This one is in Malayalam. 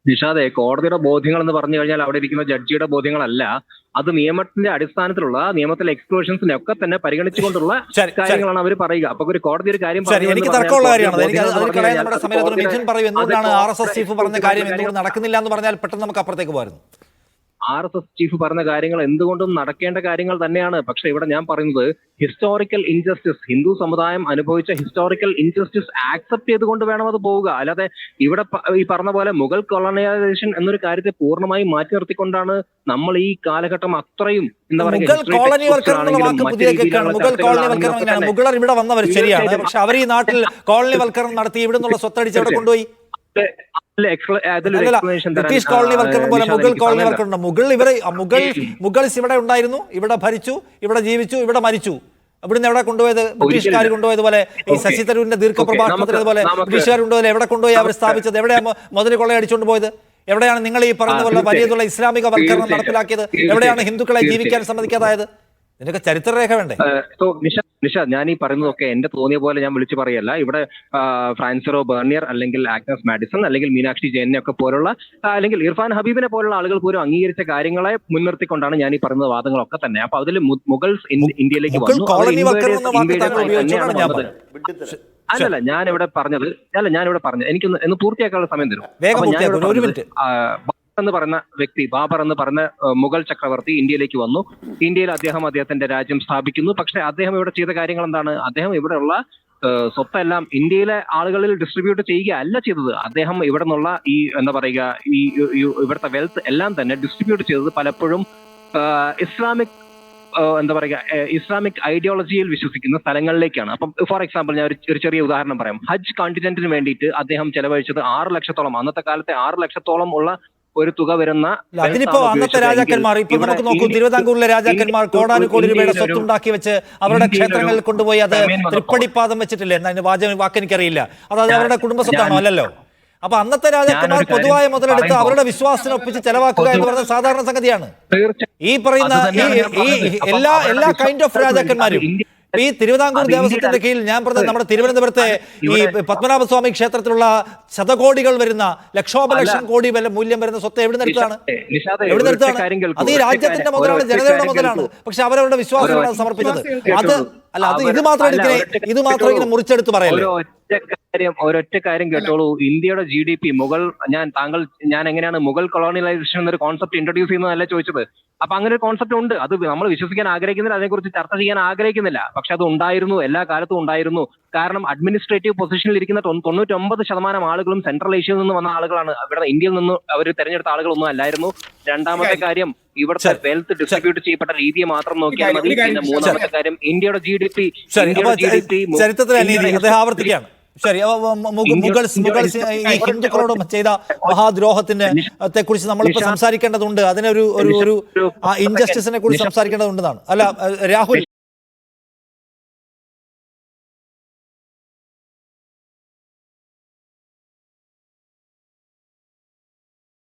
നിഷാദെ, കോടതിയുടെ ബോധ്യങ്ങൾ എന്ന് പറഞ്ഞു കഴിഞ്ഞാൽ അവിടെ ഇരിക്കുന്ന ജഡ്ജിയുടെ ബോധ്യങ്ങളല്ല. അത് നിയമത്തിന്റെ അടിസ്ഥാനത്തിലുള്ള നിയമത്തിലെ എക്സ്ക്ലൂഷൻസിനെ ഒക്കെ തന്നെ പരിഗണിച്ചുകൊണ്ടുള്ള കാര്യങ്ങളാണ് അവർ പറയുക. അപ്പൊ ഒരു കോടതി ഒരു കാര്യം എനിക്ക് തർക്കമുള്ള കാര്യമാണ്. നമ്മുടെ സമയത്ത് മിഥുൻ പറയും, എന്തുകൊണ്ടാണ് RSS ചീഫ് പറഞ്ഞ കാര്യം എന്തുകൊണ്ട് നടക്കുന്നില്ല എന്ന് പറഞ്ഞാൽ പെട്ടെന്ന് നമുക്ക് അപ്പുറത്തേക്ക് പോയിരുന്നു. RSS ചീഫ് പറഞ്ഞ കാര്യങ്ങൾ എന്തുകൊണ്ടും നടക്കേണ്ട കാര്യങ്ങൾ തന്നെയാണ്. പക്ഷെ ഇവിടെ ഞാൻ പറയുന്നത് ഹിസ്റ്റോറിക്കൽ ഇൻജസ്റ്റിസ്, ഹിന്ദു സമുദായം അനുഭവിച്ച ഹിസ്റ്റോറിക്കൽ ഇൻജസ്റ്റിസ് ആക്സെപ്റ്റ് ചെയ്തുകൊണ്ട് വേണം അത് പോവുക. അല്ലാതെ ഇവിടെ ഈ പറഞ്ഞ പോലെ മുഗൾ കൊളോണിയലൈസേഷൻ എന്നൊരു കാര്യത്തെ പൂർണ്ണമായി മാറ്റി നിർത്തിക്കൊണ്ടാണ് നമ്മൾ ഈ കാലഘട്ടം അത്രയും എന്താ പറയുക, മുഗളർ ഇവിടെ വന്നവർ ശരിയാണ്, പക്ഷെ അവർ ഈ നാട്ടിൽ കോളനിവൽക്കരണം നടത്തി ഇവിടെ നിന്നുള്ള സ്വത്തടിച്ച് അവിടെ കൊണ്ടുപോയി. ബ്രിട്ടീഷ് കോളനിവൽക്കരണം പോലെ മുഗൾ കോളനിവൽക്കരണം. മുഗൾസ് ഇവിടെ ഉണ്ടായിരുന്നു, ഇവിടെ ഭരിച്ചു, ഇവിടെ ജീവിച്ചു, ഇവിടെ മരിച്ചു. ഇവിടുന്ന് എവിടെ കൊണ്ടുപോയത്? ബ്രിട്ടീഷുകാർ കൊണ്ടുപോയതുപോലെ ഈ ശശി തരൂരിന്റെ ദീർഘപ്രഭാഷണത്തിലേതുപോലെ ബ്രിട്ടീഷുകാർ കൊണ്ടുപോയത് എവിടെ കൊണ്ടുപോയി അവർ സ്ഥാപിച്ചത്? എവിടെയാണ് മുതൽ കൊള്ളയടിച്ചുകൊണ്ട് പോയത്? എവിടെയാണ് നിങ്ങൾ ഈ പറഞ്ഞ പോലെ വലിയതുള്ള ഇസ്ലാമിക വൽക്കരണം നടപ്പിലാക്കിയത്? എവിടെയാണ് ഹിന്ദുക്കളെ ജീവിക്കാൻ സമ്മതിക്കാതായത്? ഇതിനൊക്കെ ചരിത്രരേഖ വേണ്ടേ? നിഷ, ഞാൻ ഈ പറയുന്നതൊക്കെ എന്റെ തോന്നിയ പോലെ ഞാൻ വിളിച്ചു പറയല്ല. ഇവിടെ ഫ്രാൻസിറോ ബെർണിയർ അല്ലെങ്കിൽ ആഗ്നസ് മാഡിസൺ അല്ലെങ്കിൽ മീനാക്ഷി ജെയിനെ ഒക്കെ പോലുള്ള അല്ലെങ്കിൽ ഇർഫാൻ ഹബീബിനെ പോലുള്ള ആളുകൾ പോലും അംഗീകരിച്ച കാര്യങ്ങളെ മുൻനിർത്തിക്കൊണ്ടാണ് ഞാൻ ഈ പറയുന്ന വാദങ്ങളൊക്കെ തന്നെ. അപ്പൊ അതിൽ മുഗൾസ് ഇന്ത്യയിലേക്ക് വന്നു. അല്ലല്ല ഞാനിവിടെ പറഞ്ഞത് എനിക്കൊന്ന് പൂർത്തിയാക്കാനുള്ള സമയം തരും. എന്ന് പറയുന്ന വ്യക്തി, ബാബർ എന്ന് പറഞ്ഞ മുഗൾ ചക്രവർത്തി ഇന്ത്യയിലേക്ക് വന്നു. ഇന്ത്യയിൽ അദ്ദേഹത്തിന്റെ രാജ്യം സ്ഥാപിക്കുന്നു. പക്ഷെ അദ്ദേഹം ഇവിടെ ചെയ്ത കാര്യങ്ങൾ എന്താണ്? അദ്ദേഹം ഇവിടെയുള്ള സ്വത്തെല്ലാം ഇന്ത്യയിലെ ആളുകളിൽ ഡിസ്ട്രിബ്യൂട്ട് ചെയ്യുക അല്ല ചെയ്തത്. അദ്ദേഹം ഇവിടെ നിന്നുള്ള ഈ എന്താ പറയുക, ഈ ഇവിടുത്തെ വെൽത്ത് എല്ലാം തന്നെ ഡിസ്ട്രിബ്യൂട്ട് ചെയ്തത് പലപ്പോഴും ഇസ്ലാമിക് ഐഡിയോളജിയിൽ വിശ്വസിക്കുന്ന സ്ഥലങ്ങളിലേക്കാണ്. അപ്പം ഫോർ എക്സാമ്പിൾ ഞാൻ ഒരു ചെറിയ ഉദാഹരണം പറയാം. ഹജ്ജ് കോണ്ടിനെന്റിന് വേണ്ടിയിട്ട് അദ്ദേഹം ചെലവഴിച്ചത് 6 ലക്ഷത്തോളം, അന്നത്തെ കാലത്തെ 6 ലക്ഷത്തോളം ഉള്ള ഒരു തുക വരുന്ന. അതിനിപ്പോ അന്നത്തെ രാജാക്കന്മാർ, ഇപ്പൊ നമുക്ക് നോക്കൂ, തിരുവിതാംകൂറിലെ രാജാക്കന്മാർ കോടാനുകോടി രൂപയുടെ സ്വത്തുണ്ടാക്കി വെച്ച് അവരുടെ ക്ഷേത്രങ്ങളിൽ കൊണ്ടുപോയി അത് തൃപ്പടിപ്പാദം വെച്ചിട്ടില്ലേ? അതിന്റെ വാക്ക് എനിക്കറിയില്ല. അതായത് അവരുടെ കുടുംബ സ്വത്താണോ? അല്ലല്ലോ. അപ്പൊ അന്നത്തെ രാജാക്കന്മാർ പൊതുവായ മുതലെടുത്ത് അവരുടെ വിശ്വാസത്തിനൊപ്പിച്ച് ചെലവാക്കുക എന്ന് പറയുന്നത് സാധാരണ സംഗതിയാണ്. ഈ പറയുന്ന എല്ലാ കൈൻഡ് ഓഫ് രാജാക്കന്മാരും ഈ തിരുവിതാംകൂർ ദേവസ്വത്തിന്റെ കീഴിൽ ഞാൻ പറഞ്ഞത് നമ്മുടെ തിരുവനന്തപുരത്തെ ഈ പത്മനാഭസ്വാമി ക്ഷേത്രത്തിലുള്ള ശതകോടികൾ വരുന്ന ലക്ഷോപലക്ഷം കോടി മൂല്യം വരുന്ന സ്വത്ത് എവിടെ നിർത്താണ്? അത് ഈ രാജ്യത്തിന്റെ മുതലാണ്, ജനതയുടെ മുതലാണ്. പക്ഷെ അവരവരുടെ വിശ്വാസമാണ് സമർപ്പിച്ചത്. അത് ഇത് മാത്രം ഇങ്ങനെ മുറിച്ചെടുത്ത് പറയല്ലോ. ഒരൊറ്റ കാര്യം കേട്ടോളൂ. ഇന്ത്യയുടെ GDP ഞാൻ എങ്ങനെയാണ് മുഗൾ കൊളോണിയലൈസേഷൻ എന്നൊരു കോൺസെപ്റ്റ് ഇൻട്രൊഡ്യൂസ് ചെയ്യുന്നതല്ല ചോദിച്ചത്. അപ്പൊ അങ്ങനെ ഒരു കോൺസെപ്റ്റ് ഉണ്ട്. അത് നമ്മൾ വിശ്വസിക്കാൻ ആഗ്രഹിക്കുന്നില്ല, അതിനെക്കുറിച്ച് ചർച്ച ചെയ്യാൻ ആഗ്രഹിക്കുന്നില്ല. പക്ഷെ അത് ഉണ്ടായിരുന്നു, എല്ലാ കാലത്തും ഉണ്ടായിരുന്നു. കാരണം അഡ്മിനിസ്ട്രേറ്റീവ് പൊസിഷനിൽ ഇരിക്കുന്ന 99% ആളുകളും സെൻട്രൽ ഏഷ്യയിൽ നിന്ന് വന്ന ആളുകളാണ്. ഇവിടെ ഇന്ത്യയിൽ നിന്ന് അവർ തെരഞ്ഞെടുത്ത ആളുകളൊന്നും അല്ലായിരുന്നു. രണ്ടാമത്തെ കാര്യം, ഇവിടുത്തെ വെൽത്ത് ഡിസ്ട്രിബ്യൂട്ട് ചെയ്യപ്പെട്ട രീതിയെ മാത്രം നോക്കിയാൽ മതി. പിന്നെ മൂന്നാമത്തെ കാര്യം, ഇന്ത്യയുടെ GDP ചരിത്രത്തിൽ ആവർത്തിക്കുകയാണ്. ശരി, ഈ ഹിന്ദുക്കളോട് ചെയ്ത മഹാദ്രോഹത്തിനെ കുറിച്ച് നമ്മളിപ്പോ സംസാരിക്കേണ്ടതുണ്ട്. അതിനൊരു ഇൻജസ്റ്റിസിനെ കുറിച്ച് സംസാരിക്കേണ്ടതുണ്ടെന്നാണ്. അല്ല രാഹുൽ,